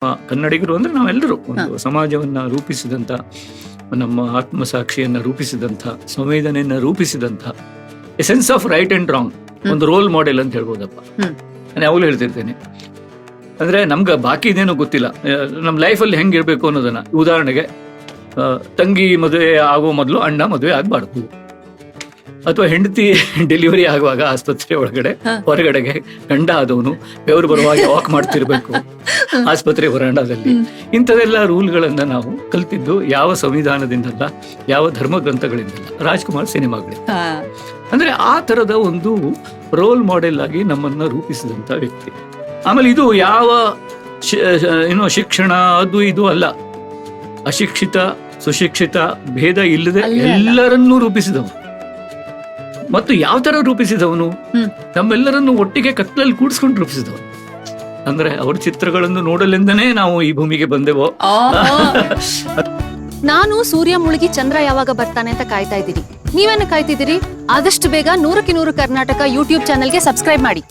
ಕನ್ನಡಿಗರು ಅಂದ್ರೆ ನಾವೆಲ್ಲರೂ ಒಂದು ಸಮಾಜವನ್ನ ರೂಪಿಸಿದಂತ, ನಮ್ಮ ಆತ್ಮಸಾಕ್ಷಿಯನ್ನ ರೂಪಿಸಿದಂತ, ಸಂವೇದನೆಯನ್ನ ರೂಪಿಸಿದಂತ, a sense of right and wrong, ಒಂದು ರೋಲ್ ಮಾಡೆಲ್ ಅಂತ ಹೇಳ್ಬೋದಪ್ಪ. ನಾನು ಯಾವಾಗಲೂ ಹೇಳ್ತಿರ್ತೇನೆ. ಅಂದ್ರೆ ನಮ್ಗೆ ಬಾಕಿ ಇದೇನೋ ಗೊತ್ತಿಲ್ಲ, ನಮ್ಮ ಲೈಫಲ್ಲಿ ಹೆಂಗಿರ್ಬೇಕು ಅನ್ನೋದನ್ನ. ಉದಾಹರಣೆಗೆ, ತಂಗಿ ಮದುವೆ ಆಗೋ ಮೊದಲು ಅಣ್ಣ ಮದುವೆ ಆಗ್ಬಾರ್ದು, ಅಥವಾ ಹೆಂಡತಿ ಡೆಲಿವರಿ ಆಗುವಾಗ ಆಸ್ಪತ್ರೆ ಒಳಗಡೆ ಹೊರಗಡೆಗೆ ಗಂಡ ಆದವನು ಬೆವರು ಬರುವಾಗ ವಾಕ್ ಮಾಡ್ತಿರ್ಬೇಕು ಆಸ್ಪತ್ರೆ ಹೊರಾಂಡದಲ್ಲಿ. ಇಂಥದೆಲ್ಲ ರೂಲ್ಗಳನ್ನ ನಾವು ಕಲ್ತಿದ್ದು ಯಾವ ಸಂವಿಧಾನದಿಂದಲ್ಲ, ಯಾವ ಧರ್ಮ ಗ್ರಂಥಗಳಿಂದಲ್ಲ, ರಾಜ್ಕುಮಾರ್ ಸಿನಿಮಾಗಳಿಂದ. ಅಂದ್ರೆ ಆ ತರದ ಒಂದು ರೋಲ್ ಮಾಡೆಲ್ ಆಗಿ ನಮ್ಮನ್ನ ರೂಪಿಸಿದಂತ ವ್ಯಕ್ತಿ. ಆಮೇಲೆ ಇದು ಯಾವ ಶಿಕ್ಷಣ ಅದು ಇದು ಅಲ್ಲ, ಅಶಿಕ್ಷಿತ ಸುಶಿಕ್ಷಿತ ಭೇದ ಇಲ್ಲದೆ ಎಲ್ಲರನ್ನೂ ರೂಪಿಸಿದವನು. ಮತ್ತು ಯಾವ ತರ ರೂಪಿಸಿದವನು, ನಮ್ಮೆಲ್ಲರನ್ನು ಒಟ್ಟಿಗೆ ಕತ್ತಲಲ್ಲಿ ಕೂಡಿಸ್ಕೊಂಡು ರೂಪಿಸಿದವನು. ಅಂದ್ರೆ ಅವ್ರ ಚಿತ್ರಗಳನ್ನು ನೋಡಲೆಂದನೇ ನಾವು ಈ ಭೂಮಿಗೆ ಬಂದೆವೋ. ನಾನು ಸೂರ್ಯ ಮುಳುಗಿ ಚಂದ್ರ ಯಾವಾಗ ಬರ್ತಾನೆ ಅಂತ ಕಾಯ್ತಾ ಇದ್ದೀರಿ. ನೀವೇನು ಕಾಯ್ತಿದ್ದೀರಿ? ಆದಷ್ಟು ಬೇಗ 100ಕ್ಕೆ 100 ಕರ್ನಾಟಕ ಯೂಟ್ಯೂಬ್ ಚಾನೆಲ್ಗೆ ಸಬ್ಸ್ಕ್ರೈಬ್ ಮಾಡಿ.